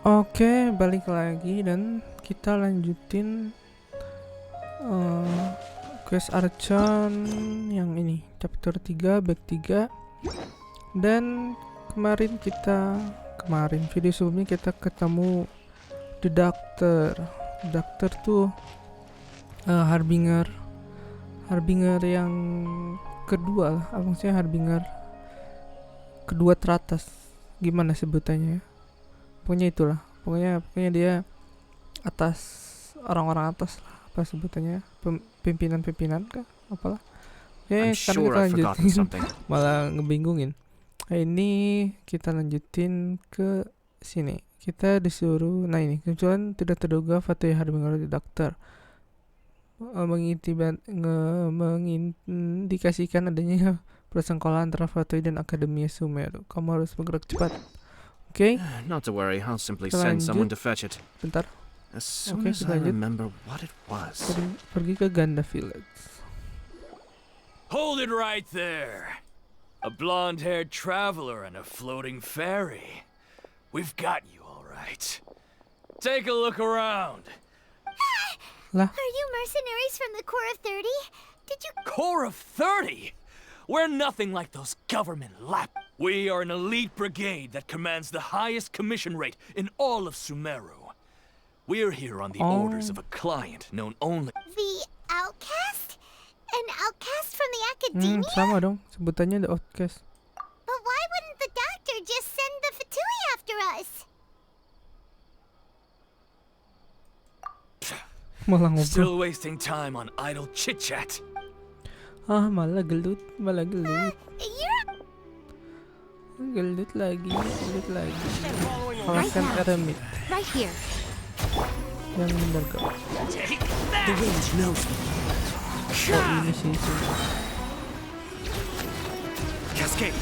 Oke, balik lagi dan kita lanjutin quest Archon yang ini, chapter 3, back 3. Dan kemarin video sebelumnya kita ketemu The Doctor. Doctor tuh harbinger yang kedua lah, maksudnya harbinger kedua teratas. Gimana sebutannya ya? Pokoknya dia atas orang-orang atas lah, apa sebutannya, pimpinan kah, apalah. Oke, sekarang kita lanjutin. Malah ngebingungin. Ini kita lanjutin ke sini. Kita disuruh, nah ini kebetulan tidak terduga Fatih Harbinger di Dokter mengindikasikan adanya persengkolaan antara Fatih dan Akademi Sumeru. Kamu harus bergerak cepat. Okay. Not to worry, I'll simply send someone to fetch it. Bentar. As soon as I remember what it was. Pergi ke Ganda Village. Hold it right there. A blonde-haired traveler and a floating fairy. We've got you all right. Take a look around. Lah. Are you mercenaries from the Corps of 30? Did you... Corps of 30? We're nothing like those government lap. We are an elite brigade that commands the highest commission rate in all of Sumeru. We're here on the orders of a client known only... The outcast? An outcast from the academia? Sama dong, sebutannya the outcast. But why wouldn't the doctor just send the Fatui after us? Malah ngobrol. Still wasting time on idle chit-chat. Malah gelut. You're... Gelut lagi. Kawasan eremit. Right here. Yang benar gak? The wind knows me. Oh, ini sih. Cascade.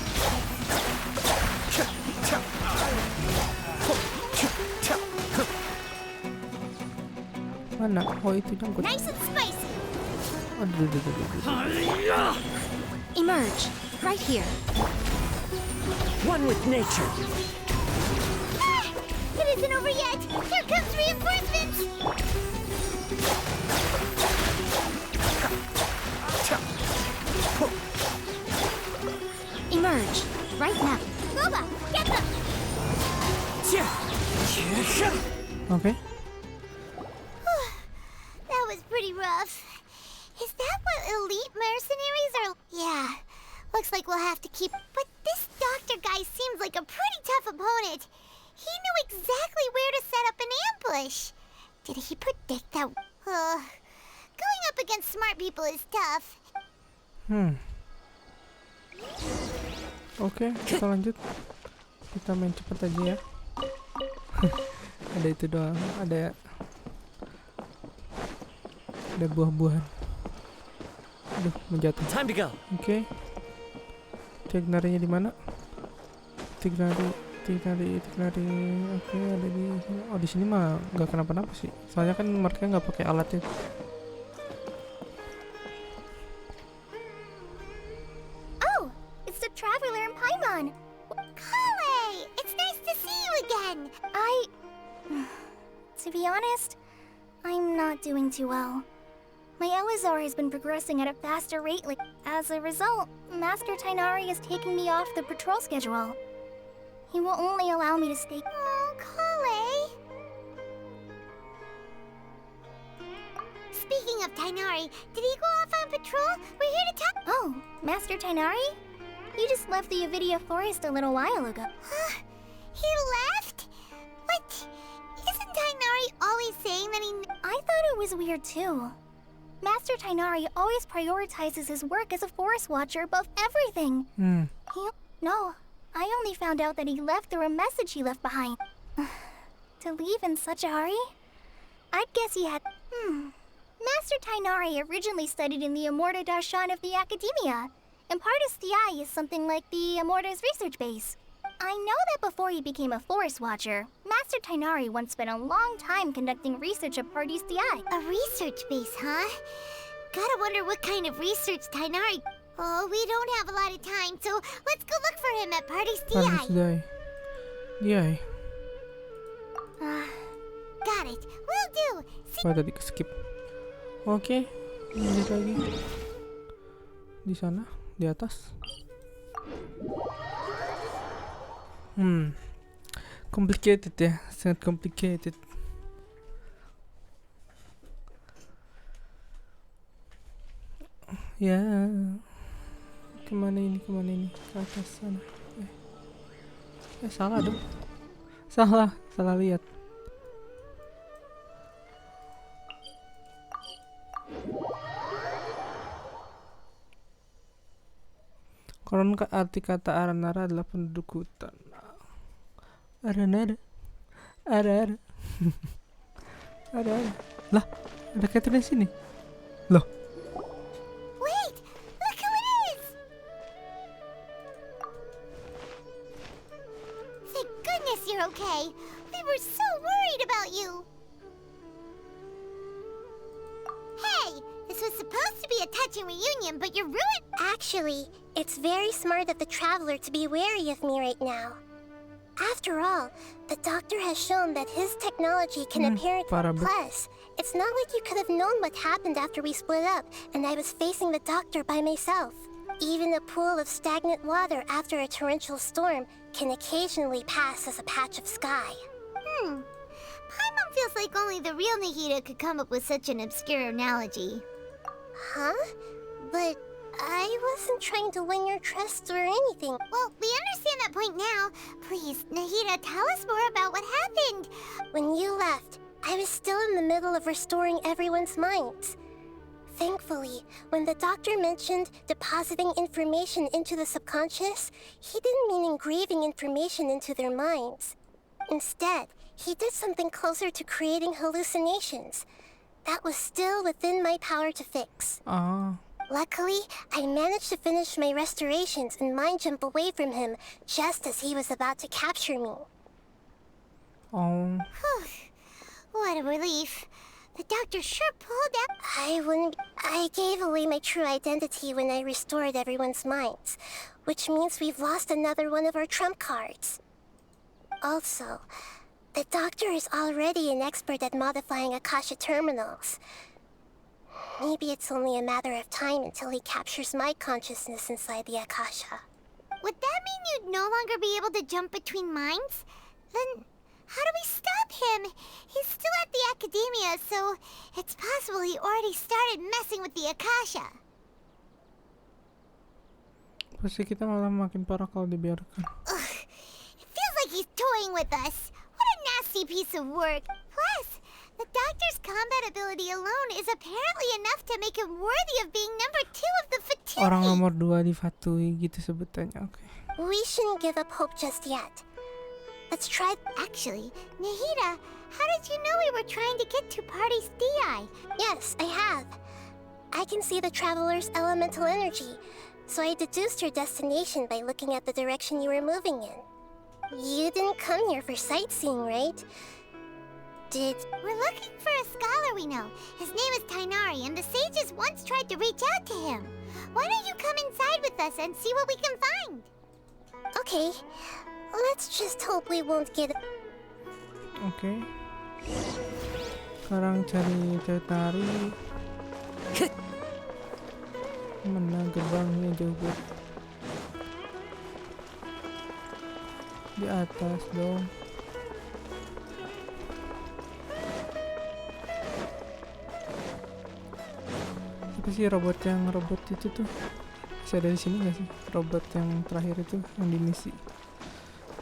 Mana? Oh, itu jangkut. Nice and spicy. Aduh. Emerge. Right here. One with nature. It isn't over yet. Here comes reinforcements. Emerge. Right now. Boba, get them. Okay. That was pretty rough. Is that what elite mercenaries are? Yeah. Looks like we'll have to keep... But this doctor guy seems like a pretty tough opponent. He knew exactly where to set up an ambush. Did he predict that? Going up against smart people is tough. Oke, kita lanjut. Kita main cepet aja ya. Ada itu doang. Ada buah-buahan. Aduh, menjatuh. Time to go. Oke. Tignarinya di mana? Tignari. Oke, ada di sini. Oh, di sini mah nggak kenapa-napa sih. Soalnya kan mereka nggak pakai alatnya. Oh, it's the traveler in Paimon. Kale, it's nice to see you again. To be honest, I'm not doing too well. My Elazar has been progressing at a faster rate. As a result, Master Tainari is taking me off the patrol schedule. He will only allow me to stay. Oh, Kale. Speaking of Tainari, did he go off on patrol? We're here to talk. Oh, Master Tainari? You just left the Avidia Forest a little while ago. He left? What? Isn't Tainari always saying that he... I thought it was weird too. Master Tainari always prioritizes his work as a forest watcher above everything. No, I only found out that he left through a message he left behind. To leave in such a hurry? I'd guess he had... Master Tainari originally studied in the Amorta Darshan of the Academia, and Pardis Eye is something like the Amorta's research base. I know that before he became a forest watcher, Master Tainari once spent a long time conducting research at Pardis Eye. A research base, huh? Gotta wonder what kind of research Tainari... Oh, we don't have a lot of time, so let's go look for him at Pardis Eye. Yay. Got it. Will do. See. Oh, tadi skip. Oke, lanjut lagi. Di sana, di atas. Complicated ya, sangat complicated. Ya, kemana ini? Ke atas sana. Salah dong. Salah lihat. Konon arti kata aranara adalah penduduk hutan. Aranara. Ada. Lah, ada Catherine di sini. Loh. Wait, look who it is. Thank goodness you're okay. We were so worried about you. Hey, this was supposed to be a touching reunion, but you're ruined. Actually, it's very smart of the traveler to be wary of me right now. After all, the doctor has shown that his technology can apparently... Plus, it's not like you could have known what happened after we split up and I was facing the doctor by myself. Even a pool of stagnant water after a torrential storm can occasionally pass as a patch of sky. Paimon feels like only the real Nahida could come up with such an obscure analogy. Huh? But I wasn't trying to win your trust or anything. Well, we understand that point now. Please, Nahida, tell us more about what happened. When you left, I was still in the middle of restoring everyone's minds. Thankfully, when the doctor mentioned depositing information into the subconscious, he didn't mean engraving information into their minds. Instead, he did something closer to creating hallucinations. That was still within my power to fix. Luckily, I managed to finish my restorations and mind jump away from him just as he was about to capture me. What a relief. The doctor sure pulled out. I gave away my true identity when I restored everyone's minds, which means we've lost another one of our trump cards. Also, the doctor is already an expert at modifying Akasha terminals. Maybe it's only a matter of time until he captures my consciousness inside the Akasha. Would that mean you'd no longer be able to jump between minds? Then how do we stop him? He's still at the academia, so it's possible he already started messing with the Akasha. Pasti kita malah makin parah kalau dibiarkan. Ugh, it feels like he's toying with us. What a nasty piece of work. Plus, the doctor's combat ability alone is apparently enough to make him worthy of being number 2 of the Fatui. Orang nomor 2 di Fatui gitu sebutannya. Oke. We shouldn't give up hope just yet. Let's try. Actually, Nahida, how did you know we were trying to get to Party's DI? Yes, I have. I can see the traveler's elemental energy, so I deduced your destination by looking at the direction you were moving in. You didn't come here for sightseeing, right? We're looking for a scholar we know. His name is Tainari, and the sages once tried to reach out to him. Why don't you come inside with us and see what we can find? Okay. Let's just hope we won't get... Oke. Sekarang cari Tainari. Mana gerbangnya jauh banget. Di atas dong. Apa sih robot itu tuh? Bisa ada di sini nggak sih? Robot yang terakhir itu yang di misi.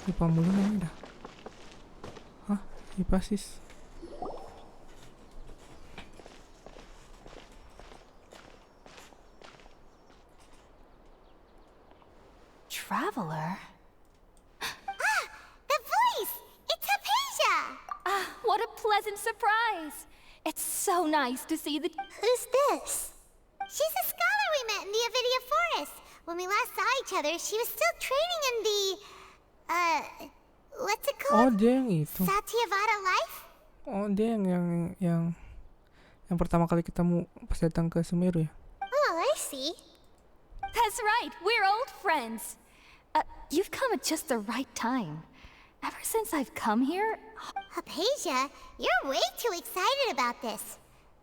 Lupa mulu namanya dah. Hah? Hipasis. Traveler? The voice! It's Hypatia! What a pleasant surprise! It's so nice to see the... Who's this? She's a scholar we met in the Avidia Forest. When we last saw each other, she was still training in the... what's it Oh, called? dia yang itu. Satyavada life? Oh, dia yang pertama kali ketemu pas datang ke Sumeru ya. Oh, I see. That's right, we're old friends. You've come at just the right time. Ever since I've come here, Hypatia, you're way too excited about this.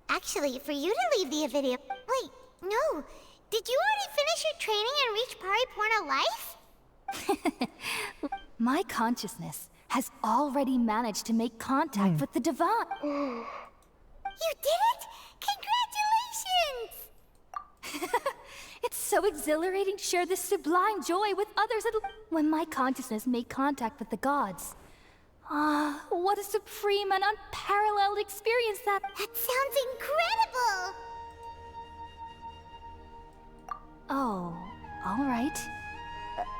Actually, for you to leave the video... Wait, no. Did you already finish your training and reach Pariporna life? my consciousness has already managed to make contact with the divine. You did it? Congratulations! It's so exhilarating to share this sublime joy with others when my consciousness made contact with the gods. Ah, what a supreme and unparalleled experience that... That sounds incredible! Oh, all right.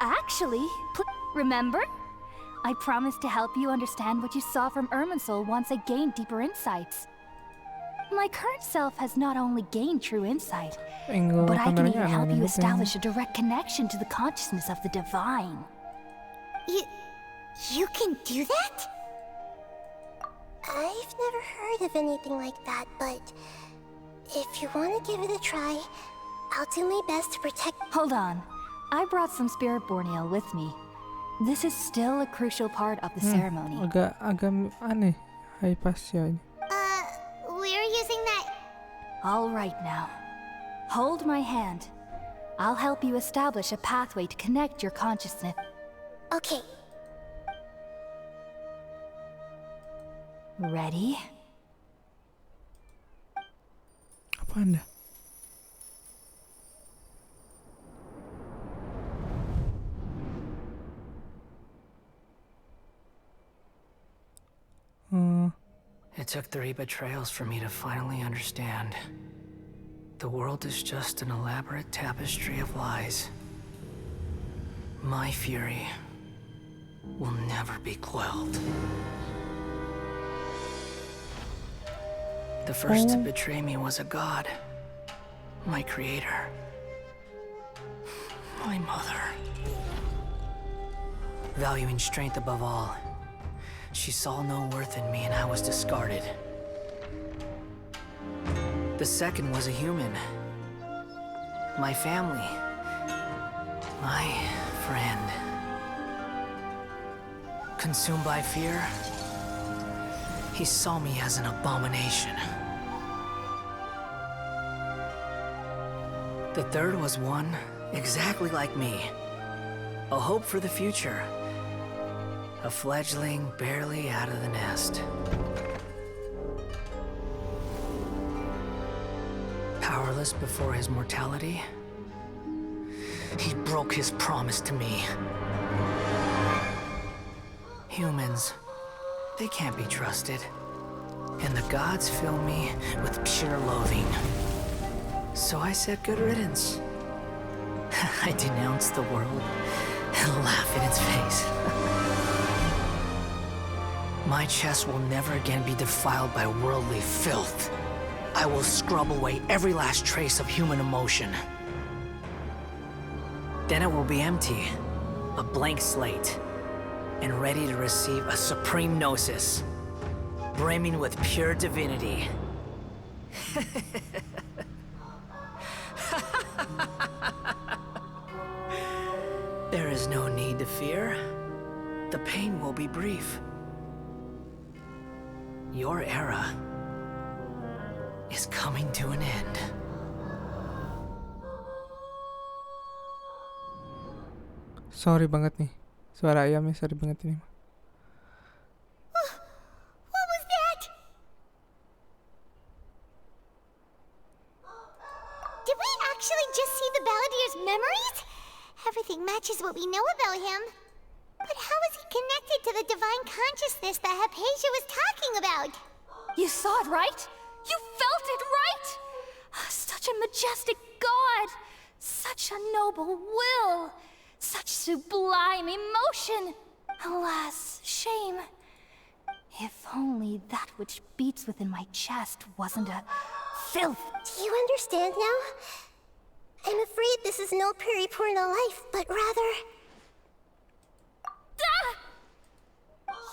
Actually, remember? I promised to help you understand what you saw from Irminsul once I gained deeper insights. My current self has not only gained true insight, but I can even help you establish a direct connection to the consciousness of the divine. You can do that? I've never heard of anything like that, but if you want to give it a try, I'll do my best to protect... Hold on. I brought some spirit-born ale with me. This is still a crucial part of the ceremony. Agak aneh. Hypatia ini. We're using that... All right now. Hold my hand. I'll help you establish a pathway to connect your consciousness. Okay. Ready? Apa anda? It took 3 betrayals for me to finally understand. The world is just an elaborate tapestry of lies. My fury will never be quelled. The first to betray me was a god. My creator. My mother. Valuing strength above all, she saw no worth in me and I was discarded. The second was a human. My family. My friend. Consumed by fear, he saw me as an abomination. The third was one exactly like me. A hope for the future. A fledgling barely out of the nest. Powerless before his mortality, he broke his promise to me. Humans, they can't be trusted. And the gods fill me with pure loathing. So I said good riddance. I denounced the world and laugh in its face. My chest will never again be defiled by worldly filth. I will scrub away every last trace of human emotion. Then it will be empty, a blank slate, and ready to receive a supreme gnosis, brimming with pure divinity. There is no need to fear. The pain will be brief. Your era is coming to an end. Sorry banget nih. Suara ayamnya sorry banget ini. What was that? Did we actually just see the Balladier's memories? Everything matches what we know about him. But how is he connected to the divine consciousness that Hypatia was talking about? You saw it, right? You felt it, right? Such a majestic god! Such a noble will! Such sublime emotion! Alas, shame. If only that which beats within my chest wasn't a filth. Do you understand now? I'm afraid this is no Pariporna life, but rather...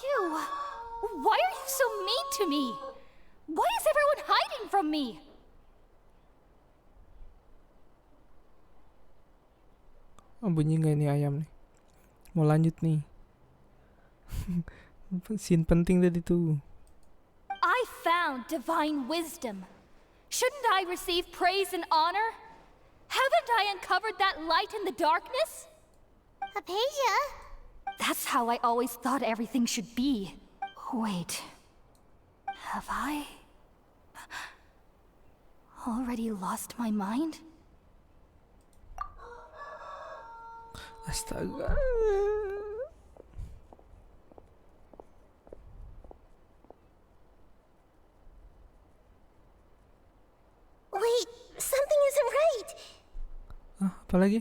You! Why are you so mean to me? Why is everyone hiding from me? Oh, bunyi nggak nih ayam nih? Mau lanjut nih. Scene penting tadi tuh. I found divine wisdom. Shouldn't I receive praise and honor? Haven't I uncovered that light in the darkness? Apasia? That's how I always thought everything should be. Wait. Have I already lost my mind? Astaga. Wait, something isn't right. Ah, apa lagi?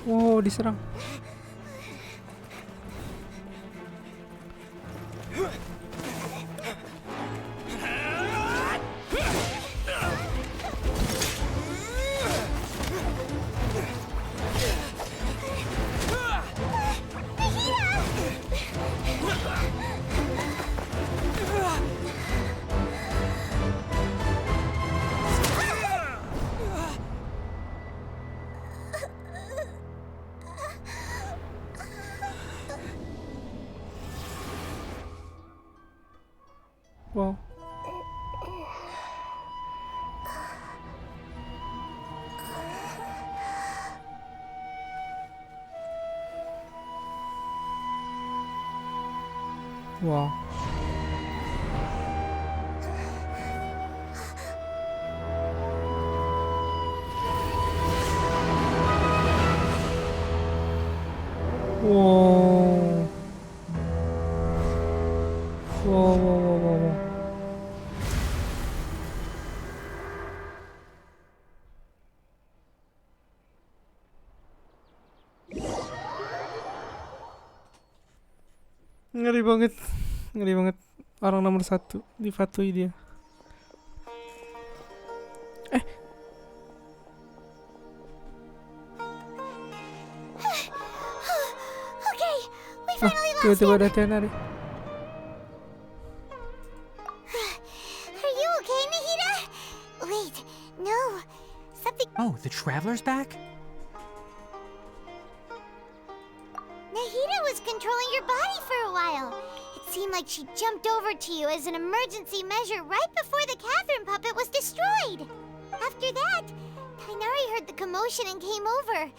Wow, diserang. Wow. Wow. Wow. Wow, wow, wow, wow, wow. Ngeri banget. Ngeri banget. Orang nomor 1 difatui dia. Okay, we finally lost Tiba-tiba him. ada Tenari. Are you okay, Nahida? Wait, no. Something. Oh, the Traveler's back? Nahida was controlling your body for a while. It seemed like she jumped over to you as an emergency measure right before the Catherine puppet was destroyed. After that, Tainari heard the commotion and came over.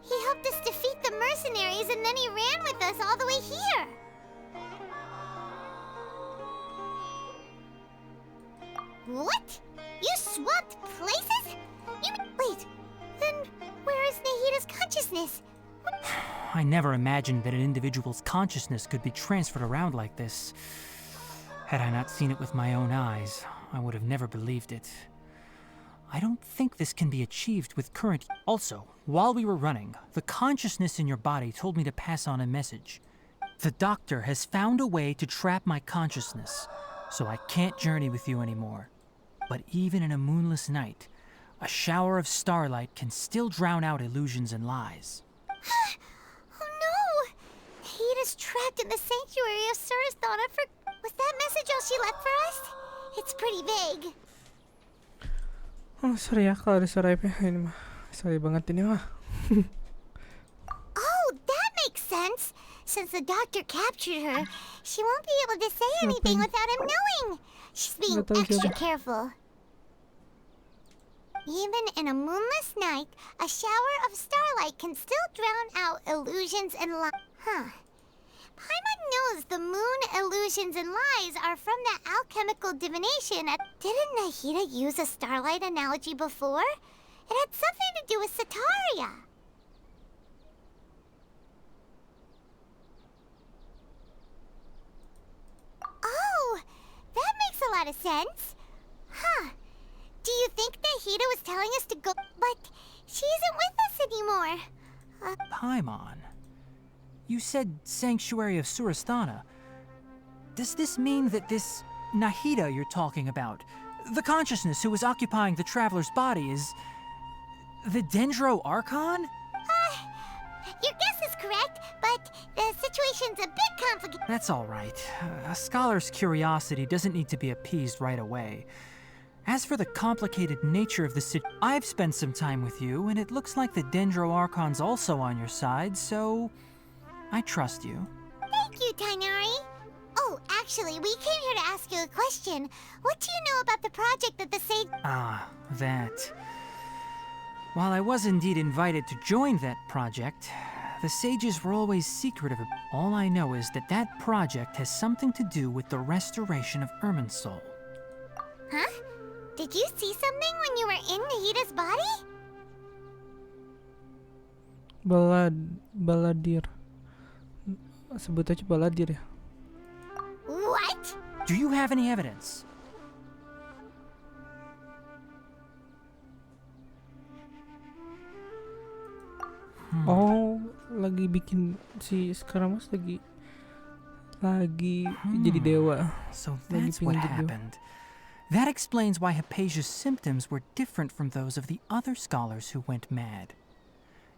He helped us defeat the mercenaries and then he ran with us all the way here. What? You swapped places? Wait, then where is Nahida's consciousness? I never imagined that an individual's consciousness could be transferred around like this. Had I not seen it with my own eyes, I would have never believed it. I don't think this can be achieved with current... Also, while we were running, the consciousness in your body told me to pass on a message. The doctor has found a way to trap my consciousness, so I can't journey with you anymore. But even in a moonless night, a shower of starlight can still drown out illusions and lies. Oh no! Nahida's trapped in the sanctuary of Surasthana for... Was that message all she left for us? It's pretty vague. Oh, sorry ya kalau ada suara ini mah. Sorry banget ini mah. Oh, that makes sense. Since the doctor captured her, she won't be able to say anything without him knowing. She's being extra careful. Even in a moonless night, a shower of starlight can still drown out illusions and lies. Huh. Paimon knows the moon illusions and lies are from the alchemical divination. Didn't Nahida use a starlight analogy before? It had something to do with Sataria. Oh, that makes a lot of sense. Huh. Do you think Nahida was telling us to go? But she isn't with us anymore. Paimon, you said Sanctuary of Surasthana. Does this mean that this Nahida you're talking about, the consciousness who was occupying the Traveler's body, is the Dendro Archon? Your guess is correct, but the situation's a bit complicated. That's all right. A scholar's curiosity doesn't need to be appeased right away. As for the complicated nature of the situation, I've spent some time with you, and it looks like the Dendro Archon's also on your side, so I trust you. Thank you, Tainari. Oh, actually, we came here to ask you a question. What do you know about the project that the Sage... Ah, that. While I was indeed invited to join that project, the sages were always secretive. All I know is that that project has something to do with the restoration of Irminsul. Huh? Did you see something when you were in Nahita's body? Baladir. Sebut aja baladir ya. What? Do you have any evidence? Oh, lagi bikin si sekarang mas lagi jadi dewa. So Lagi that's what pengen jadi dewa. happened. That explains why Hypatia's symptoms were different from those of the other scholars who went mad.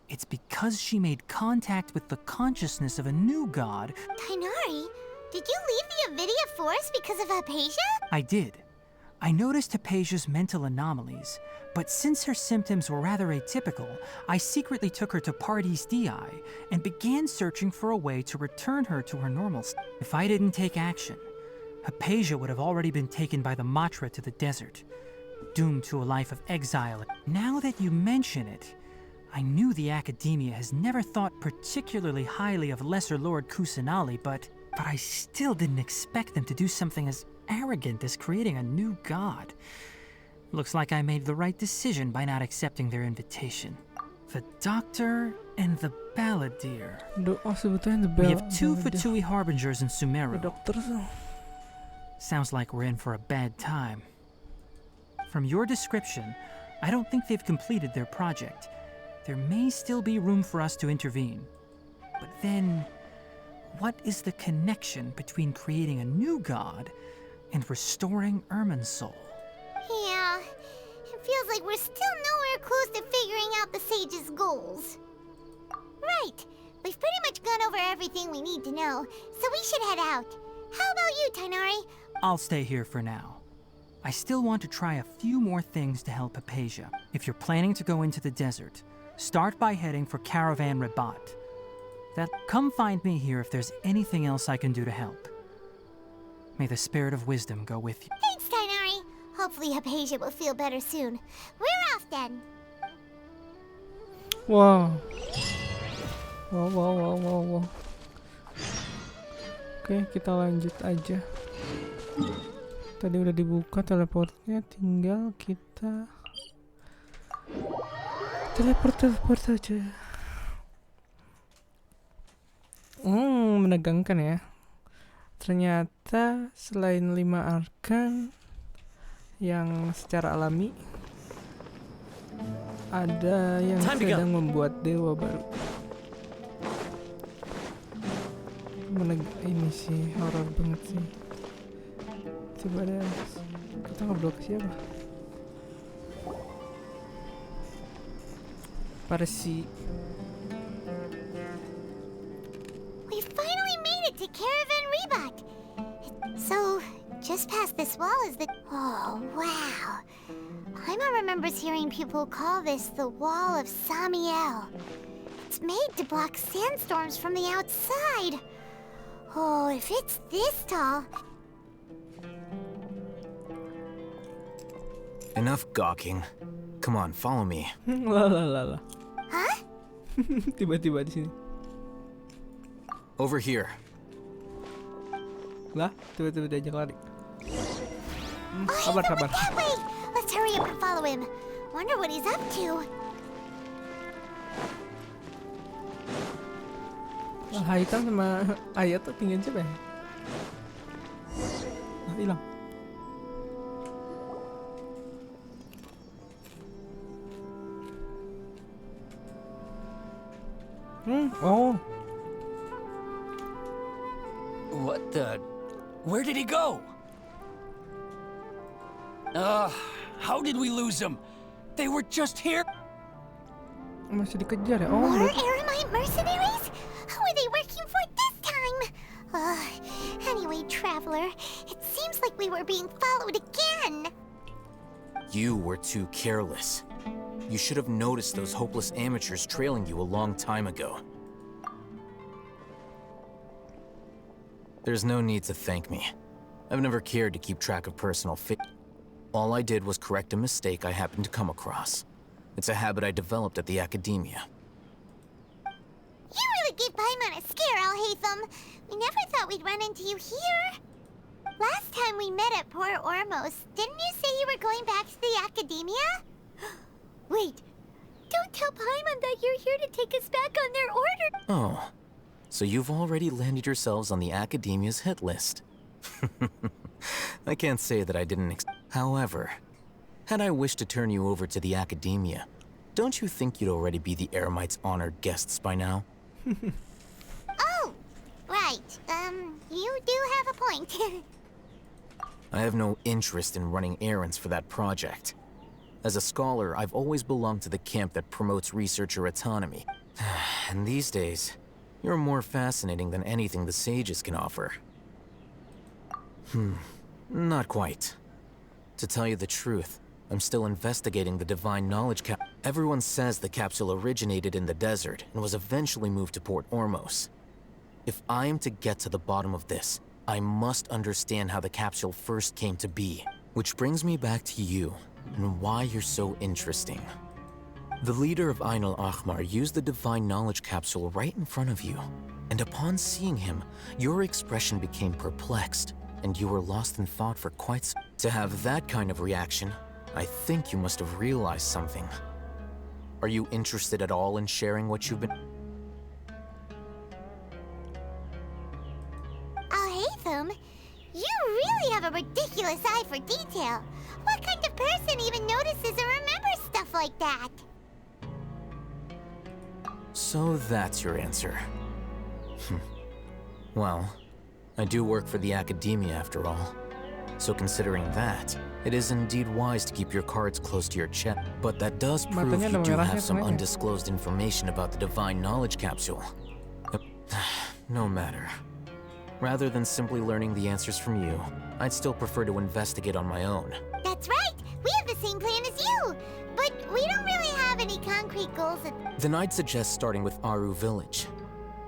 It's because she made contact with the consciousness of a new god. Tainari, did you leave the Avidia Forest because of Hypatia? I did. I noticed Hypatia's mental anomalies, but since her symptoms were rather atypical, I secretly took her to Pardes Dii and began searching for a way to return her to her normal state. If I didn't take action, Hypatia would have already been taken by the Matra to the desert, doomed to a life of exile. Now that you mention it, I knew the Academia has never thought particularly highly of Lesser Lord Kusanali, but I still didn't expect them to do something as arrogant as creating a new god. Looks like I made the right decision by not accepting their invitation. The Doctor and the Balladeer. Oh, sebetulnya We have two Fatui Harbingers in Sumeru. Dokter tuh. Sounds like we're in for a bad time. From your description, I don't think they've completed their project. There may still be room for us to intervene. But then, what is the connection between creating a new god and restoring Irminsul? Yeah, it feels like we're still nowhere close to figuring out the Sage's goals. Right, we've pretty much gone over everything we need to know, so we should head out. How about you, Tainari? I'll stay here for now. I still want to try a few more things to help Hypatia. If you're planning to go into the desert, start by heading for Caravan Rabat. Come find me here if there's anything else I can do to help. May the spirit of wisdom go with you. Thanks, Tainari. Hopefully Hypatia will feel better soon. We're off then. Wow. Wow. Oke, kita lanjut aja. Tadi udah dibuka teleportnya, tinggal kita teleport aja. Menegangkan ya. Ternyata selain 5 arkan yang secara alami, ada yang sedang membuat dewa baru. Ini sih horor banget sih. Coba deh, kita ngobrol ke siapa? Parsi. We finally made it to Caravan Rabat. So, just past this wall is the... Oh, wow. Paimon remembers hearing people call this the Wall of Samiel. It's made to block sandstorms from the outside. Oh, if it's this tall... Enough gawking. Come on, follow me. Lah. Huh? Tiba-tiba di sini. Over here. Lah, tiba-tiba diajak lari. Oh, Sabar. That way. Let's hurry up and follow him. Wonder what he's up to. Haikal sama Ayat tuh tinggal siapa ya? Hilang. Oh. What the... Where did he go? How did we lose him? They were just here. Masih dikejar ya? Oh, More Eremite mercenaries? Who are they working for this time? Anyway, Traveler, it seems like we were being followed again. You were too careless. You should have noticed those hopeless amateurs trailing you a long time ago. There's no need to thank me. I've never cared to keep track of personal fit. All I did was correct a mistake I happened to come across. It's a habit I developed at the academia. You really gave Paimon a scare, Alhaitham. We never thought we'd run into you here. Last time we met at Port Ormos, didn't you say you were going back to the academia? Wait, don't tell Paimon that you're here to take us back on their order. Oh, so you've already landed yourselves on the academia's hit list. I can't say that I didn't However, had I wished to turn you over to the academia, don't you think you'd already be the Eremites' honored guests by now? Oh, right. You do have a point. I have no interest in running errands for that project. As a scholar, I've always belonged to the camp that promotes researcher autonomy. And these days, you're more fascinating than anything the sages can offer. Not quite. To tell you the truth, I'm still investigating the divine knowledge cap. Everyone says the capsule originated in the desert and was eventually moved to Port Ormos. If I am to get to the bottom of this, I must understand how the capsule first came to be. Which brings me back to you, and why you're so interesting. The leader of Ain al-Ahmar used the divine knowledge capsule right in front of you, and upon seeing him, your expression became perplexed, and you were lost in thought for quite some. To have that kind of reaction, I think you must have realized something. Are you interested at all in sharing what you've been... Alhaitham, you really have a ridiculous eye for detail. What kind of person even notices or remembers stuff like that? So that's your answer. Well, I do work for the academia after all. So considering that, it is indeed wise to keep your cards close to your chest. But that does prove Matanya you ada do merahnya have some kemana? undisclosed information about the divine knowledge capsule. No matter. Rather than simply learning the answers from you, I'd still prefer to investigate on my own. That's right. We have the same plan as you. But we don't really have any concrete goals at... Then I'd suggest starting with Aru Village.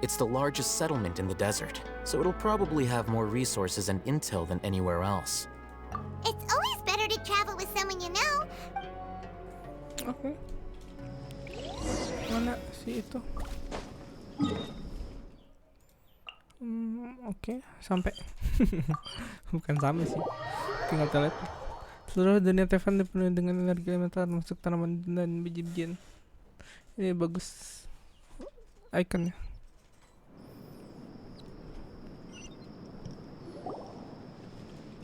It's the largest settlement in the desert, so it'll probably have more resources and intel than anywhere else. It's always better to travel with someone you know. Oke. Mana si itu? Oke, sampai. Bukan sampai sih. Tinggal teleport. Seluruh dunia Tevan dipenuhi dengan energi elemental masuk tanaman dan biji-bijian. Ini bagus ikonnya.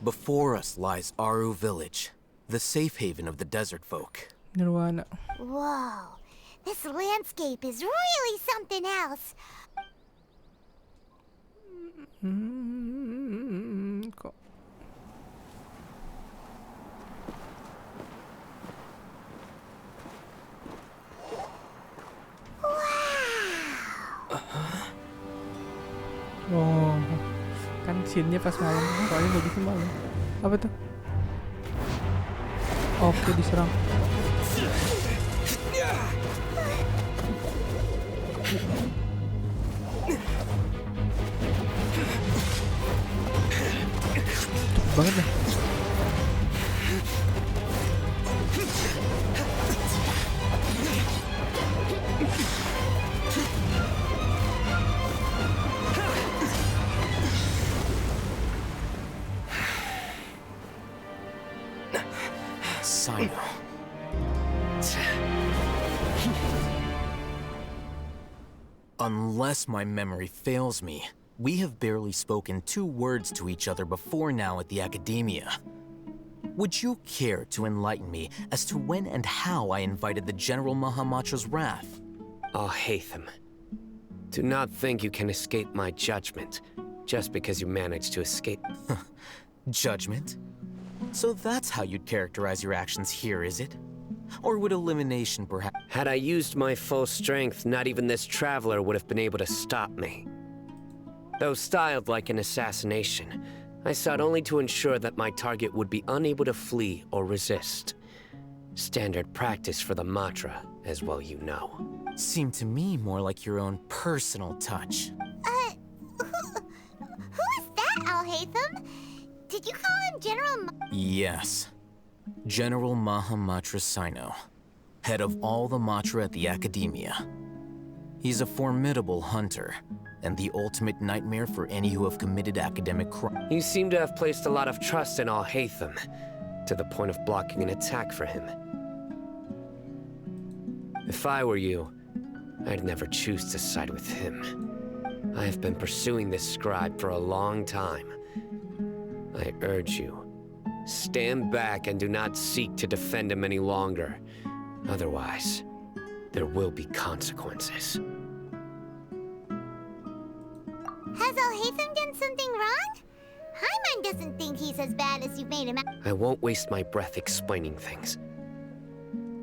Before us lies Aru Village, the safe haven of the desert folk. Nirwana. Whoa, this landscape is really something else. Kok. Oh, kan scene-nya pas malam, soalnya bagusnya malam. Apa tuh? Oke, diserang. Cepet banget dah. Sino. Unless my memory fails me, we have barely spoken 2 words to each other before now at the academia. Would you care to enlighten me as to when and how I invited the General Mahamacho's wrath? Oh, Hatham. Do not think you can escape my judgment just because you managed to escape. Judgment? So that's how you'd characterize your actions here, is it? Or would elimination perhaps... Had I used my full strength, not even this traveler would have been able to stop me. Though styled like an assassination, I sought only to ensure that my target would be unable to flee or resist. Standard practice for the mantra, as well you know. Seemed to me more like your own personal touch. Who is that, Al-Haytham? Did you call him General Yes. General Mahamatra Sino, head of all the Matra at the Academia. He's a formidable hunter, and the ultimate nightmare for any who have committed academic crime. You seem to have placed a lot of trust in Al-Haytham, to the point of blocking an attack for him. If I were you, I'd never choose to side with him. I have been pursuing this scribe for a long time. I urge you, stand back and do not seek to defend him any longer. Otherwise, there will be consequences. Has Al-Haytham done something wrong? Hyman doesn't think he's as bad as you made him out. I won't waste my breath explaining things.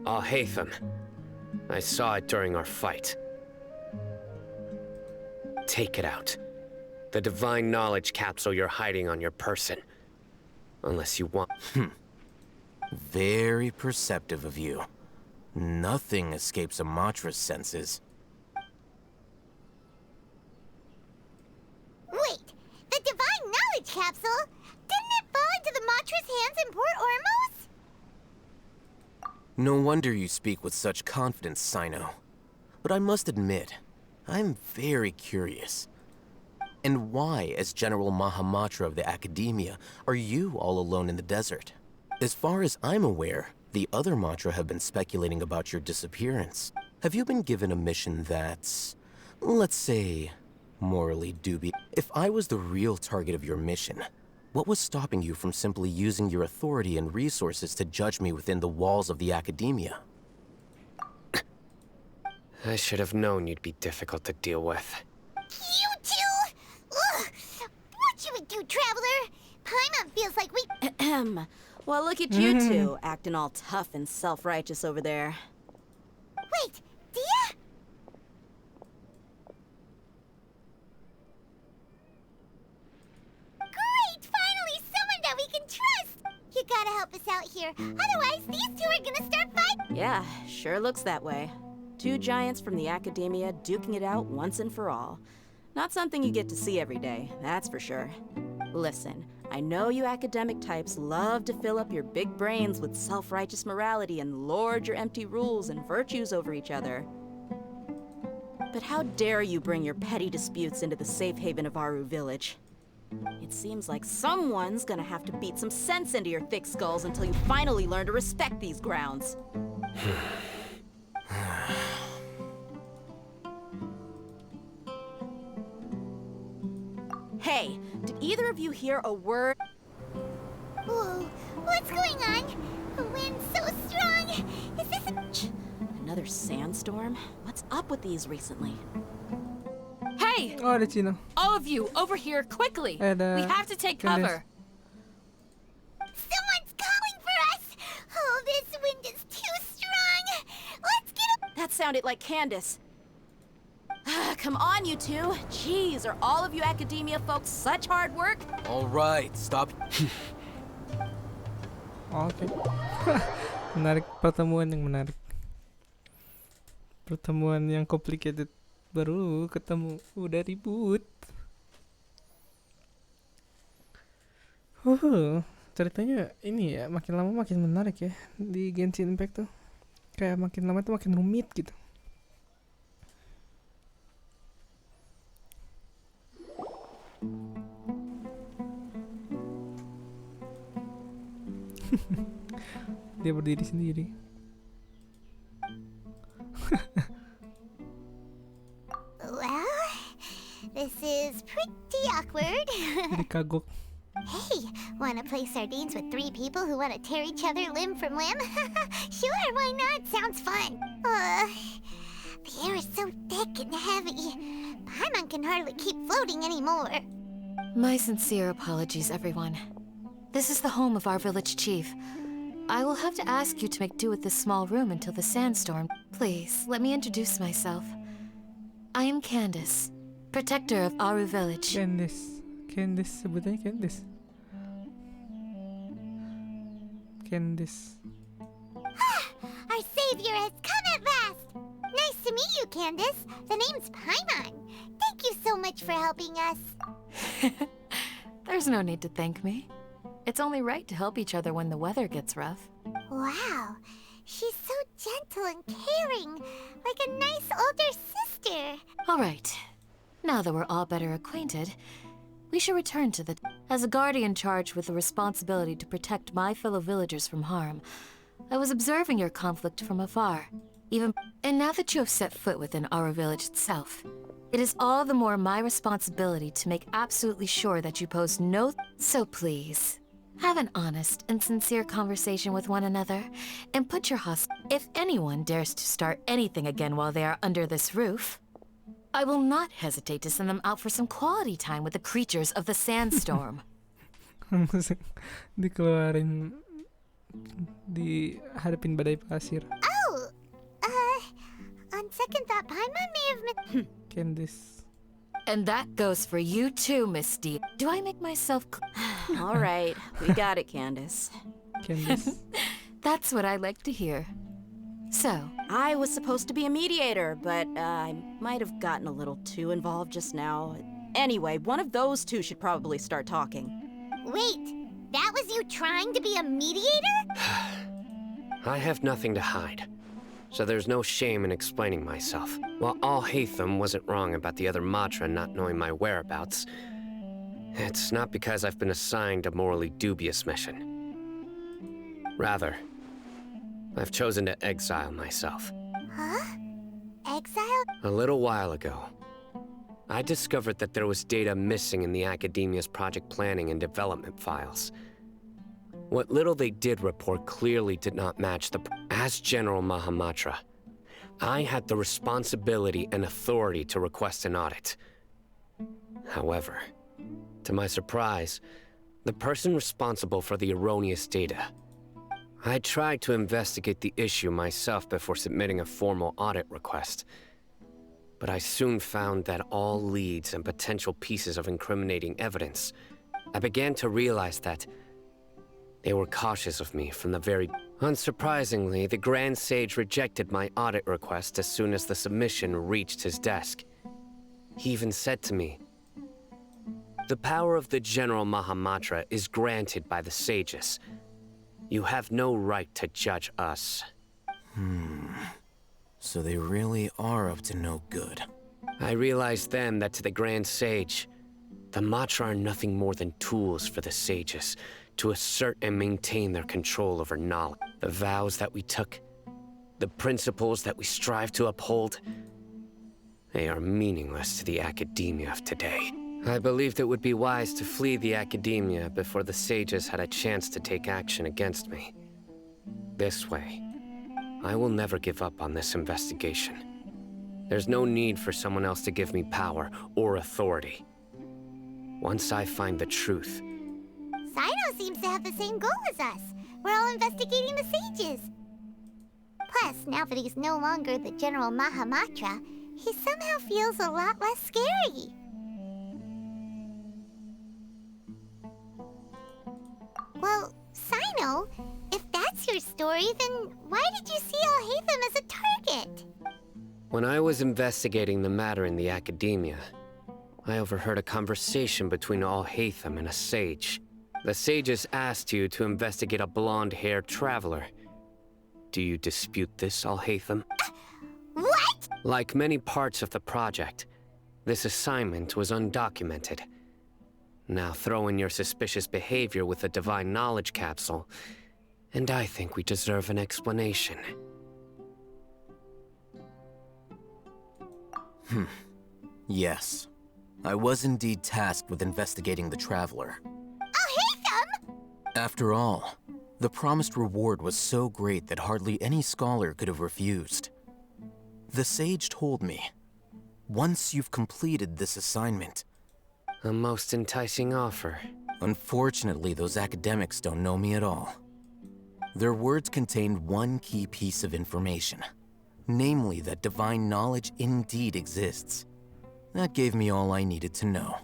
Al-Haytham, I saw it during our fight. Take it out. The divine knowledge capsule you're hiding on your person. Unless you want... Very perceptive of you. Nothing escapes a Matra's senses. Wait, the Divine Knowledge Capsule? Didn't it fall into the Matra's hands in Port Ormos? No wonder you speak with such confidence, Sino. But I must admit, I'm very curious. And why, as General Mahamatra of the Academia, are you all alone in the desert? As far as I'm aware, the other Matra have been speculating about your disappearance. Have you been given a mission that's, let's say, morally dubious? If I was the real target of your mission, what was stopping you from simply using your authority and resources to judge me within the walls of the Academia? I should have known you'd be difficult to deal with. You two? Ugh. What you would do, Traveler? Paimon feels like we... Ahem. Well, look at you two, acting all tough and self-righteous over there. Wait, Dia? Great! Finally, someone that we can trust! You gotta help us out here. Otherwise, these two are gonna start fighting. Yeah, sure looks that way. Two giants from the Academia duking it out once and for all. Not something you get to see every day, that's for sure. Listen, I know you academic types love to fill up your big brains with self-righteous morality and lord your empty rules and virtues over each other. But how dare you bring your petty disputes into the safe haven of Aru Village? It seems like someone's gonna have to beat some sense into your thick skulls until you finally learn to respect these grounds. Hey, did either of you hear a word? Whoa, what's going on? The wind's so strong. Is this a... Another sandstorm? What's up with these recently? Hey! Oh, ada Cina. All of you, over here, quickly! Ada We have to take Candace. cover. Someone's calling for us! Oh, this wind is too strong! Let's get up! That sounded like Candace. Come on, you two. Jeez, are all of you academia folks such hard work? All right, stop. Oke. Menarik, pertemuan yang menarik. Pertemuan yang complicated. Baru ketemu, udah ribut. Ceritanya ini ya, makin lama makin menarik ya. Di Genshin Impact tuh. Kayak makin lama tuh makin rumit gitu. Dia berdiri sendiri. Well, this is pretty awkward. Jadi kagok. Hey, wanna play sardines with three people who wanna tear each other limb from limb? Sure, why not? Sounds fun. The air is so thick and heavy. Paimon can hardly keep floating anymore. My sincere apologies, everyone. This is the home of our village chief. I will have to ask you to make do with this small room until the sandstorm. Please, let me introduce myself. I am Candace, protector of Aru Village. Candace, sebutannya Candace. Candace. savior has come at last! Nice to meet you, Candace. The name's Paimon. Thank you so much for helping us. There's no need to thank me. It's only right to help each other when the weather gets rough. Wow, she's so gentle and caring, like a nice older sister. All right. Now that we're all better acquainted, we should return to the... As a guardian charged with the responsibility to protect my fellow villagers from harm, I was observing your conflict from afar. And now that you have set foot within our village itself, it is all the more my responsibility to make absolutely sure that you pose no... So please, have an honest and sincere conversation with one another, and put your If anyone dares to start anything again while they are under this roof, I will not hesitate to send them out for some quality time with the creatures of the sandstorm. Dikeluarin, dihadapin badai pasir. Oh, on second thought, Paimon may have been... Candice. And that goes for you too, Miss D. Do I make myself All right, we got it, Candace. Candice. That's what I like to hear. So, I was supposed to be a mediator, but I might have gotten a little too involved just now. Anyway, one of those two should probably start talking. Wait, that was you trying to be a mediator? I have nothing to hide, so there's no shame in explaining myself. While Al-Haytham wasn't wrong about the other Matra not knowing my whereabouts, it's not because I've been assigned a morally dubious mission. Rather, I've chosen to exile myself. Huh? Exile? A little while ago, I discovered that there was data missing in the Academia's project planning and development files. What little they did report clearly did not match the... As General Mahamatra, I had the responsibility and authority to request an audit. However, to my surprise, the person responsible for the erroneous data... I tried to investigate the issue myself before submitting a formal audit request. But I soon found that all leads and potential pieces of incriminating evidence, I began to realize that they were cautious of me from the very... Unsurprisingly, the Grand Sage rejected my audit request as soon as the submission reached his desk. He even said to me, "The power of the General Mahamatra is granted by the sages. You have no right to judge us." So they really are up to no good. I realized then that to the Grand Sage, the Matra are nothing more than tools for the sages to assert and maintain their control over knowledge. The vows that we took, the principles that we strive to uphold, they are meaningless to the Academia of today. I believed it would be wise to flee the Academia before the sages had a chance to take action against me. This way, I will never give up on this investigation. There's no need for someone else to give me power or authority. Once I find the truth... Sino seems to have the same goal as us. We're all investigating the sages. Plus, now that he's no longer the General Mahamatra, he somehow feels a lot less scary. Well, Sino, if that's your story, then why did you see Al-Haytham as a target? When I was investigating the matter in the Academia, I overheard a conversation between Al-Haytham and a sage. The sages asked you to investigate a blonde-haired traveler. Do you dispute this, Al-Haytham? What? Like many parts of the project, this assignment was undocumented. Now throw in your suspicious behavior with the Divine Knowledge Capsule, and I think we deserve an explanation. Yes. I was indeed tasked with investigating the Traveler. Al-Haytham! After all, the promised reward was so great that hardly any scholar could have refused. The sage told me, once you've completed this assignment... A most enticing offer. Unfortunately, those academics don't know me at all. Their words contained one key piece of information, namely that divine knowledge indeed exists. That gave me all I needed to know.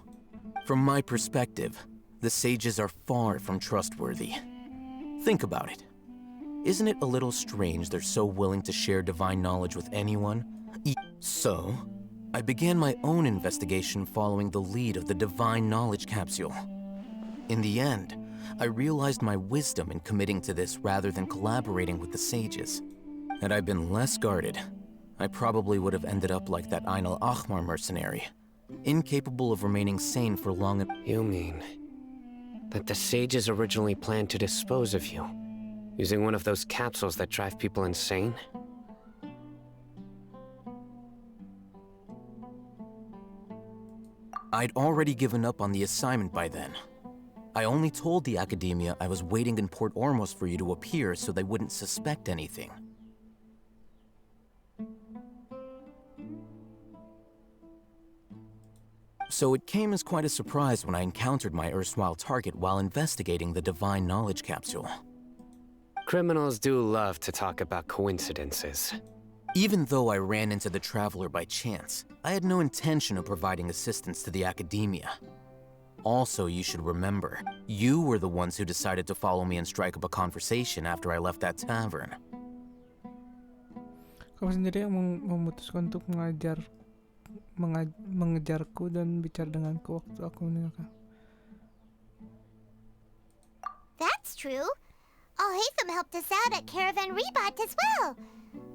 From my perspective, the sages are far from trustworthy. Think about it. Isn't it a little strange they're so willing to share divine knowledge with anyone? So, I began my own investigation following the lead of the divine knowledge capsule. In the end, I realized my wisdom in committing to this rather than collaborating with the sages. Had I been less guarded, I probably would have ended up like that Ain al-Ahmar mercenary, incapable of remaining sane for long. You mean that the sages originally planned to dispose of you, using one of those capsules that drive people insane? I'd already given up on the assignment by then. I only told the Academia I was waiting in Port Ormos for you to appear so they wouldn't suspect anything. So it came as quite a surprise when I encountered my erstwhile target while investigating the divine knowledge capsule. Criminals do love to talk about coincidences. Even though I ran into the Traveler by chance, I had no intention of providing assistance to the Academia. Also, you should remember, you were the ones who decided to follow me and strike up a conversation after I left that tavern. Kau sendiri yang memutuskan untuk mengejarku dan bicara denganku waktu aku meninggalkan. That's true. Al-Haytham helped us out at Caravan Rebat as well.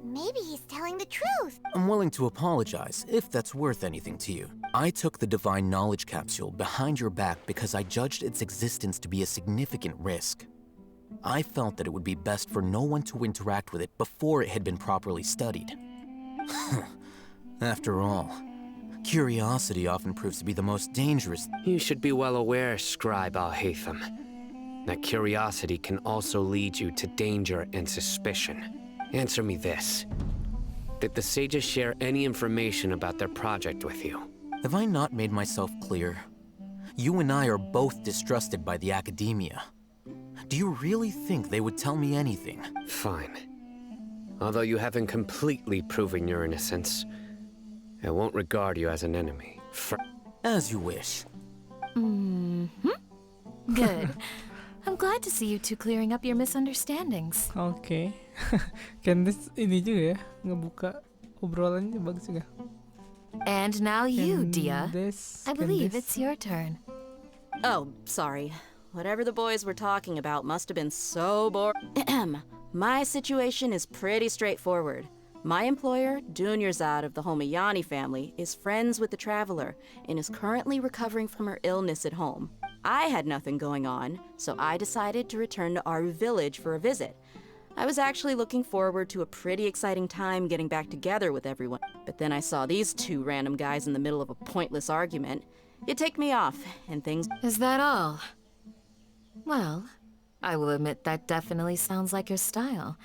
Maybe he's telling the truth. I'm willing to apologize, if that's worth anything to you. I took the Divine Knowledge Capsule behind your back because I judged its existence to be a significant risk. I felt that it would be best for no one to interact with it before it had been properly studied. After all, curiosity often proves to be the most dangerous. You should be well aware, Scribe Al-Haytham, that curiosity can also lead you to danger and suspicion. Answer me this. Did the sages share any information about their project with you? Have I not made myself clear? You and I are both distrusted by the Academia. Do you really think they would tell me anything? Fine. Although you haven't completely proven your innocence, I won't regard you as an enemy. As you wish. Good. I'm glad to see you two clearing up your misunderstandings. Okay. Candice ini juga ya, ngebuka obrolannya bagus juga. And now you, Dia. I believe Candice. it's your turn. Oh, sorry. Whatever the boys were talking about must have been so boring. My situation is pretty straightforward. My employer, Dunyarzad of the Homayani family, is friends with the Traveler and is currently recovering from her illness at home. I had nothing going on, so I decided to return to our village for a visit. I was actually looking forward to a pretty exciting time getting back together with everyone, but then I saw these two random guys in the middle of a pointless argument. It ticked me off, and things— Is that all? Well, I will admit that definitely sounds like your style.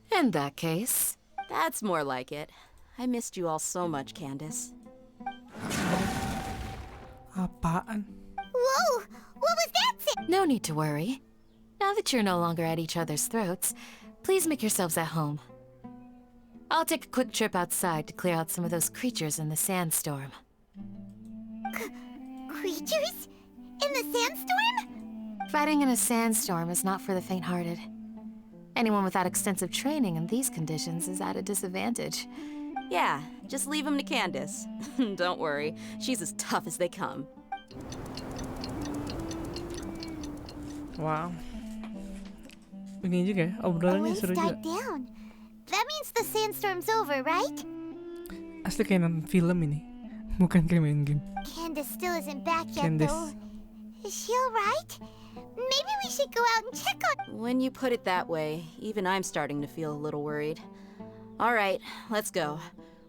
In that case— That's more like it. I missed you all so much, Candace. Apaan? Whoa! What was that? No need to worry. Now that you're no longer at each other's throats, please make yourselves at home. I'll take a quick trip outside to clear out some of those creatures in the sandstorm. Creatures? In the sandstorm? Fighting in a sandstorm is not for the faint-hearted. Anyone without extensive training in these conditions is at a disadvantage. Yeah, just leave them to Candace. Don't worry, she's as tough as they come. Wow. Ini juga ya, obrolannya Waves seru juga. died down. That means the sandstorm's over, right? Asli kayak nonton film ini, bukan kayak main game. Candace still isn't back yet, Candace. though. Is she alright? Maybe we should go out and check on— When you put it that way, even I'm starting to feel a little worried. All right, let's go.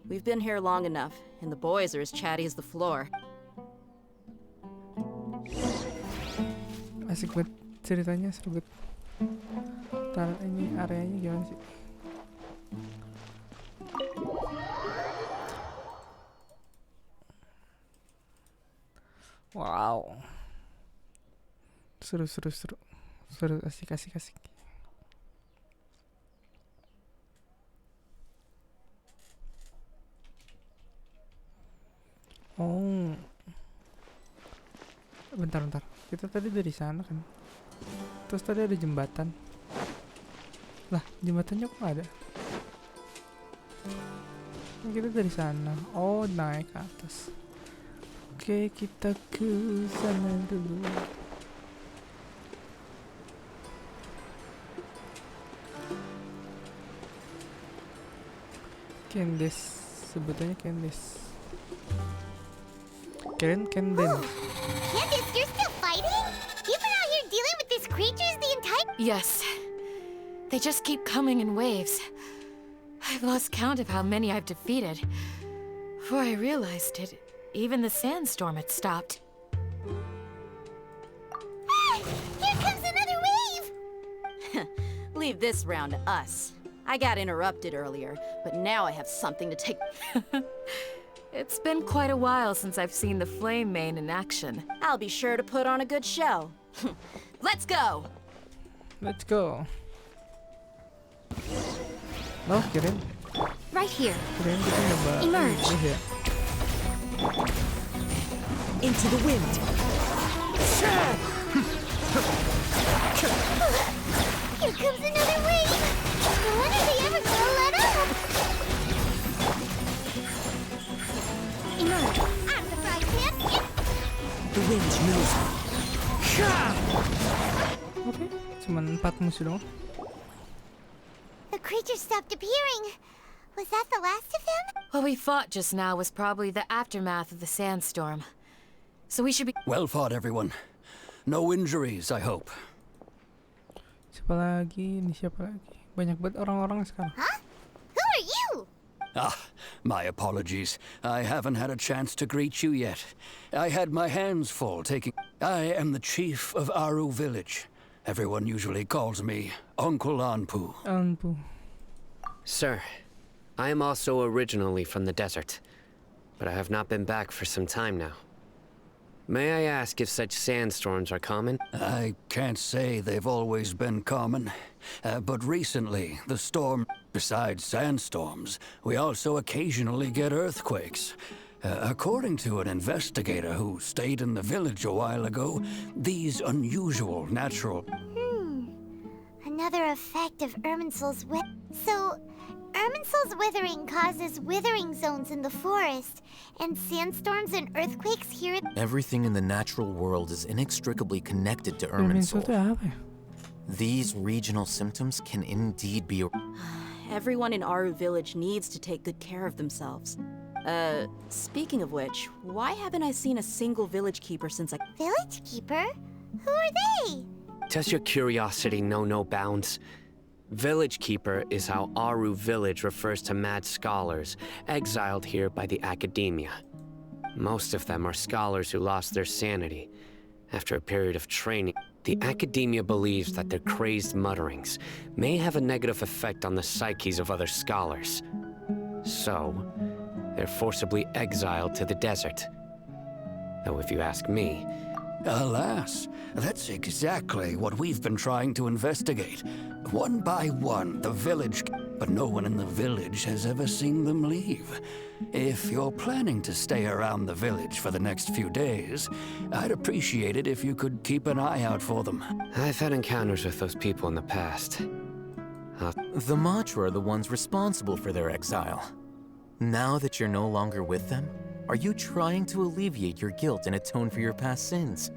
We've been here long enough, and the boys are as chatty as the floor. Asik banget ceritanya, seru banget. Ntar ini areanya gimana sih? Wow. Seru, asik. Oh, bentar. Kita tadi dari sana kan. Terus tadi ada jembatan. Lah, jembatannya kok nggak ada? Kan kita dari sana. Oh, naik ke atas. Oke, kita ke sana dulu. Candice, sebutannya Candice. Candice. Candice, you're still fighting? You've been out here dealing with these creatures the entire... Yes. They just keep coming in waves. I've lost count of how many I've defeated. Before I realized it, even the sandstorm had stopped. Ah! Here comes another wave! Leave this round to us. I got interrupted earlier, but now I have something to take. It's been quite a while since I've seen the Flame Mane in action. I'll be sure to put on a good show. Let's go! Let's go. No, kirain. Right here. Kirain kita nyoba. Emerge. Ini ya. Into the wind. Here comes another wave! When are they ever gonna let up? Emerge. I'm the fry pan! The wind knows me. Oke, cuman 4 musuh doang. The creatures stopped appearing. Was that the last of them? What we fought just now was probably the aftermath of the sandstorm. So we should be... Well fought, everyone. No injuries, I hope. Siapa lagi? Ini siapa lagi? Banyak banget orang-orang sekarang. Huh? Who are you? My apologies. I haven't had a chance to greet you yet. I had my hands full taking... I am the chief of Aru village. Everyone usually calls me Uncle Anpu. Anpu. Sir, I am also originally from the desert, but I have not been back for some time now. May I ask if such sandstorms are common? I can't say they've always been common, but recently the storm... Besides sandstorms, we also occasionally get earthquakes. According to an investigator who stayed in the village a while ago, these unusual natural... Another effect of Irminsul's So, Irminsul's withering causes withering zones in the forest, and sandstorms and earthquakes here... Everything in the natural world is inextricably connected to Irminsul Irminsul. itu apa ya? These regional symptoms can indeed be... Everyone in Aru village needs to take good care of themselves. Speaking of which, why haven't I seen a single village keeper since I... Village keeper? Who are they? Does your curiosity know no bounds? Village Keeper is how Aru village refers to mad scholars exiled here by the academia. Most of them are scholars who lost their sanity. After a period of training, the academia believes that their crazed mutterings may have a negative effect on the psyches of other scholars. So, they're forcibly exiled to the desert. Though if you ask me... Alas, that's exactly what we've been trying to investigate. One by one, the village... But no one in the village has ever seen them leave. If you're planning to stay around the village for the next few days, I'd appreciate it if you could keep an eye out for them. I've had encounters with those people in the past. The Matra are the ones responsible for their exile. Now that you're no longer with them, are you trying to alleviate your guilt and atone for your past sins?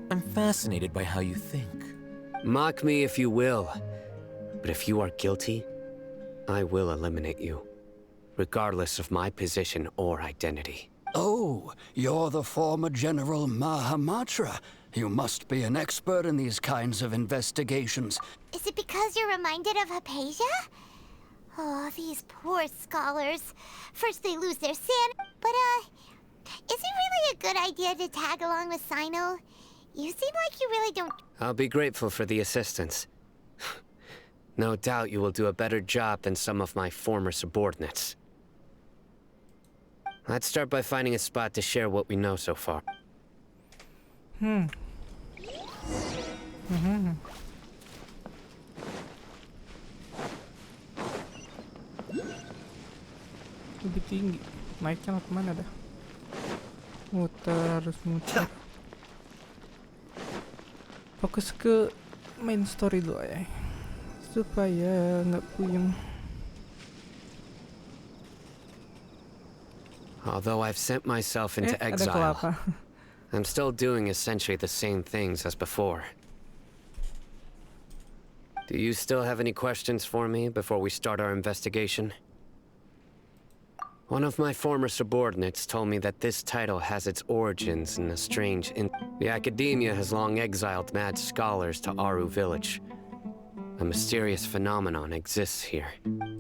I'm fascinated by how you think. Mock me if you will, but if you are guilty, I will eliminate you, regardless of my position or identity. Oh, you're the former General Mahamatra. You must be an expert in these kinds of investigations. Is it because you're reminded of Hypatia? Oh, these poor scholars. First they lose their but is it really a good idea to tag along with Sino? You seem like you really don't... I'll be grateful for the assistance. No doubt you will do a better job than some of my former subordinates. Let's start by finding a spot to share what we know so far. Lebih tinggi. Naiknya kemana dah? Muter, harus muter. Fokus ke main story dulu ya. supaya nggak puyeng. Although I've sent myself into Ada exile, kelapa. I'm still doing essentially the same things as before. Do you still have any questions for me before we start our investigation? One of my former subordinates told me that this title has its origins in a strange the Academia has long exiled mad scholars to Aru village. A mysterious phenomenon exists here.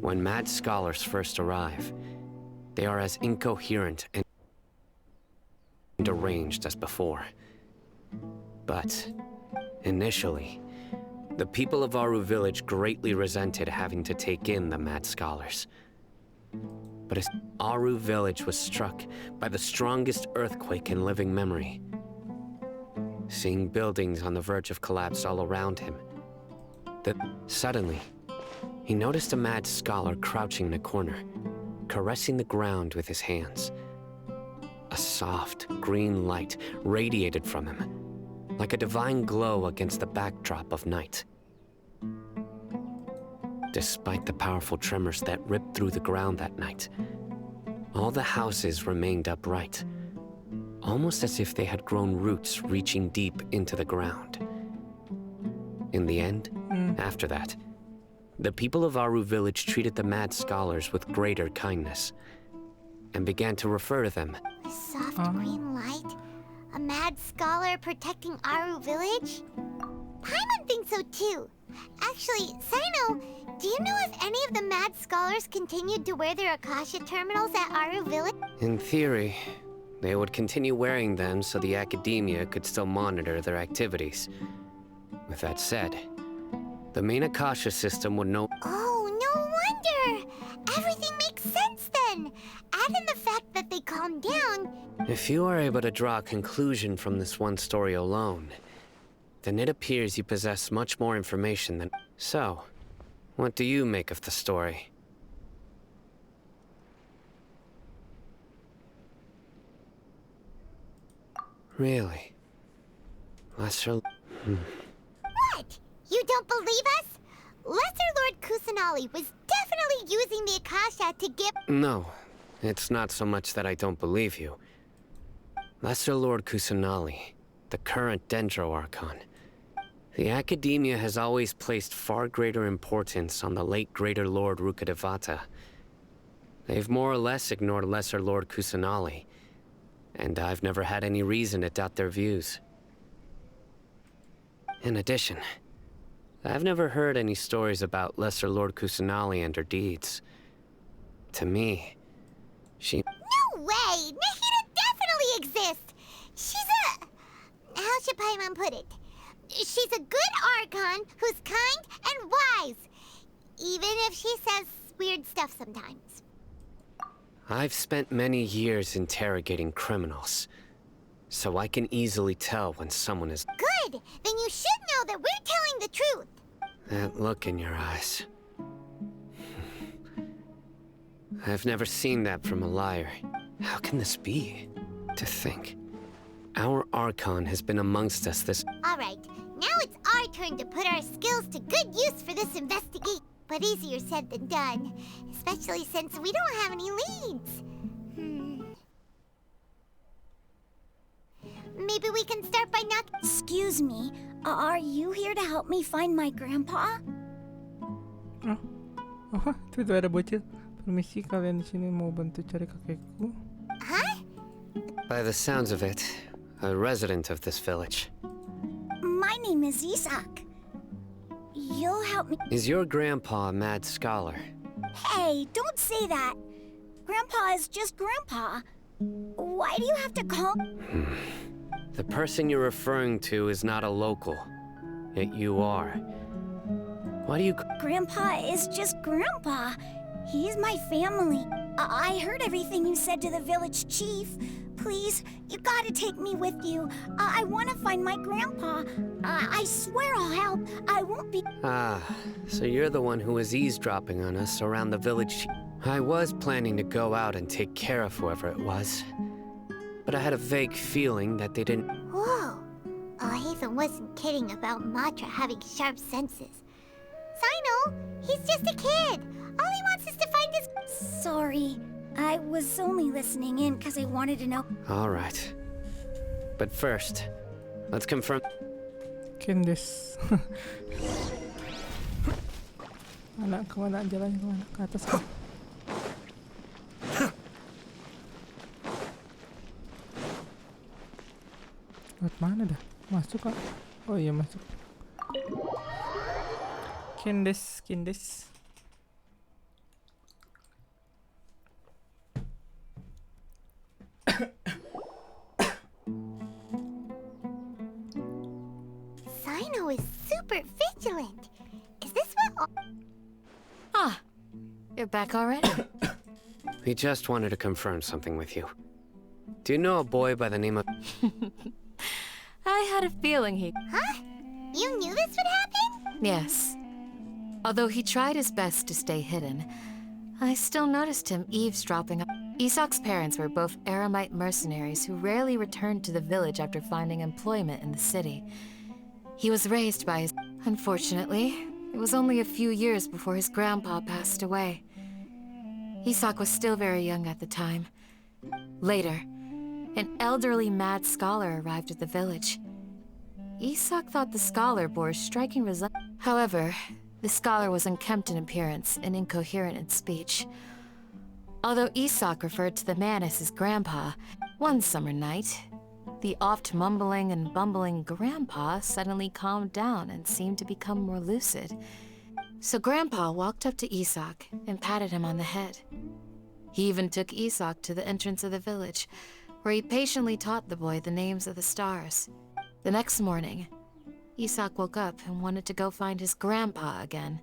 When mad scholars first arrive, they are as incoherent and deranged as before. But initially, the people of Aru village greatly resented having to take in the mad scholars. But as Aru village was struck by the strongest earthquake in living memory, seeing buildings on the verge of collapse all around him, suddenly, he noticed a mad scholar crouching in a corner, caressing the ground with his hands. A soft, green light radiated from him, like a divine glow against the backdrop of night. Despite the powerful tremors that ripped through the ground that night, all the houses remained upright, almost as if they had grown roots reaching deep into the ground. In the end, after that, the people of Aru village treated the mad scholars with greater kindness, and began to refer to them. A soft green light? A mad scholar protecting Aru village? Paimon thinks so too. Actually, Sino, do you know if any of the mad scholars continued to wear their Akasha terminals at Aru village? In theory, they would continue wearing them so the Academia could still monitor their activities. With that said, the main Akasha system would know— Oh, no wonder! Everything makes sense then! Add in the fact that they calmed down. If you are able to draw a conclusion from this one story alone, then it appears you possess much more information than— So, what do you make of the story? Really? Lesser— What? You don't believe us? Lesser Lord Kusanali was definitely using the Akasha to give— No, it's not so much that I don't believe you. Lesser Lord Kusanali, the current Dendro Archon. The Academia has always placed far greater importance on the late Greater Lord Rukkhadevata. They've more or less ignored Lesser Lord Kusanali, and I've never had any reason to doubt their views. In addition, I've never heard any stories about Lesser Lord Kusanali and her deeds. To me, she— No way! Nahida definitely exists! She's a— How should Paimon put it? She's a good Archon who's kind and wise. Even if she says weird stuff sometimes. I've spent many years interrogating criminals, so I can easily tell when someone is— Good! Then you should know that we're telling the truth! That look in your eyes. I've never seen that from a liar. How can this be? To think, our Archon has been amongst us this— Alright, now it's our turn to put our skills to good use for this investigation. But easier said than done, especially since we don't have any leads. Maybe we can start by knocking— Excuse me, are you here to help me find my grandpa? Oh, itu ada bocil. Permisi, kalian di sini mau bantu cari kakekku? Huh? By the sounds of it, a resident of this village. My name is Isak. You'll help me— Is your grandpa a mad scholar? Hey, don't say that. Grandpa is just Grandpa. Why do you have to call— The person you're referring to is not a local, yet you are. Why do you— Grandpa is just Grandpa. He's my family. I heard everything you said to the village chief. Please, you gotta take me with you. I want to find my grandpa. I swear I'll help. I won't be— Ah, so you're the one who was eavesdropping on us around the village. I was planning to go out and take care of whoever it was, but I had a vague feeling that they didn't— Whoa! Haven wasn't kidding about Matra having sharp senses. Sino. He's just a kid. All he wants is to find his... Sorry. I was only listening in because I wanted to know. All right. But first, let's confirm. Candice. Anak kemana jalannya kemana? Ke atas kan? Lewat mana dah? Masuk kan? Oh iya masuk. Candice. Sino is super vigilant. Is this what... Ah, you're back already? We just wanted to confirm something with you. Do you know a boy by the name of... I had a feeling he... Huh? You knew this would happen? Yes. Although he tried his best to stay hidden, I still noticed him eavesdropping. Isak's parents were both Aramite mercenaries who rarely returned to the village after finding employment in the city. He was raised by his... Unfortunately, it was only a few years before his grandpa passed away. Isak was still very young at the time. Later, an elderly mad scholar arrived at the village. Isak thought the scholar bore a striking resemblance. However, the scholar was unkempt in appearance and incoherent in speech. Although Isak referred to the man as his grandpa, one summer night, the oft mumbling and bumbling grandpa suddenly calmed down and seemed to become more lucid. So Grandpa walked up to Isak and patted him on the head. He even took Isak to the entrance of the village, where he patiently taught the boy the names of the stars. The next morning, Isak woke up and wanted to go find his grandpa again,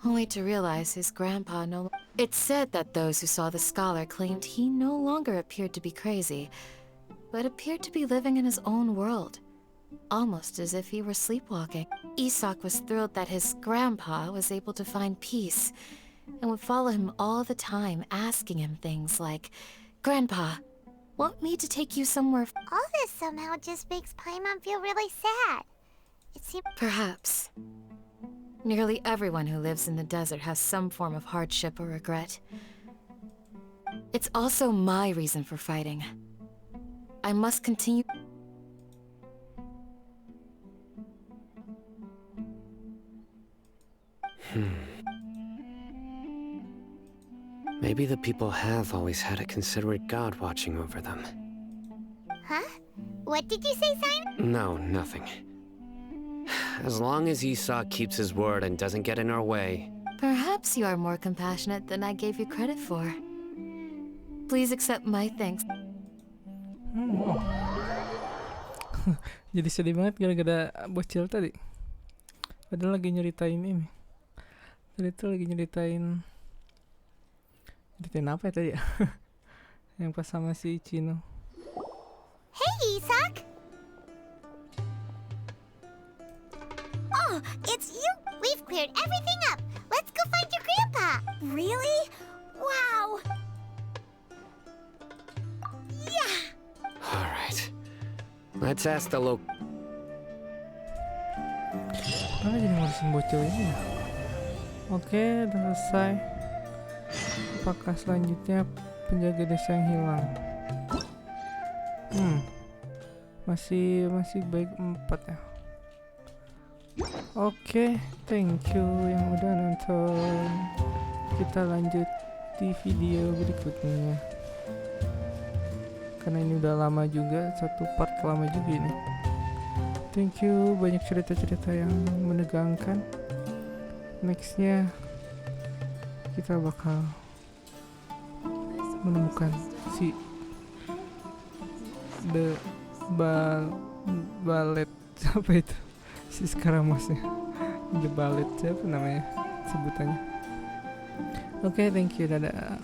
only to realize his grandpa no... It's said that those who saw the scholar claimed he no longer appeared to be crazy, but appeared to be living in his own world, almost as if he were sleepwalking. Isak was thrilled that his grandpa was able to find peace, and would follow him all the time, asking him things like, "Grandpa, want me to take you somewhere?" All this somehow just makes Paimon feel really sad. It seems... Perhaps. Nearly everyone who lives in the desert has some form of hardship or regret. It's also my reason for fighting. I must continue... Maybe the people have always had a considerate god watching over them. Huh? What did you say, Simon? No, nothing. As long as Isak keeps his word and doesn't get in our way. Perhaps you are more compassionate than I gave you credit for. Please accept my thanks. Jadi sedih banget gara-gara bocil tadi. Padahal lagi nyeritain ini. Tadi tuh lagi nyeritain apa ya tadi ya? Yang pas sama si Chino. Hey, Isak! Oh, it's you! We've cleared everything up! Let's go find your grandpa! Really? Wow! Yeah! Alright. Let's ask the local... Kenapa jadi ngurusin bocil ini ya? Oke, udah selesai. Apakah selanjutnya penjaga desa yang hilang? Masih baik 4 ya. Oke, thank you yang udah nonton. Kita lanjut di video berikutnya. Karena ini udah lama juga, satu part lama juga ini. Thank you, banyak cerita-cerita yang menegangkan. Nextnya kita bakal menemukan si balet apa itu, si Skaramasnya, the balet siapa namanya sebutannya. Oke, thank you, dadah.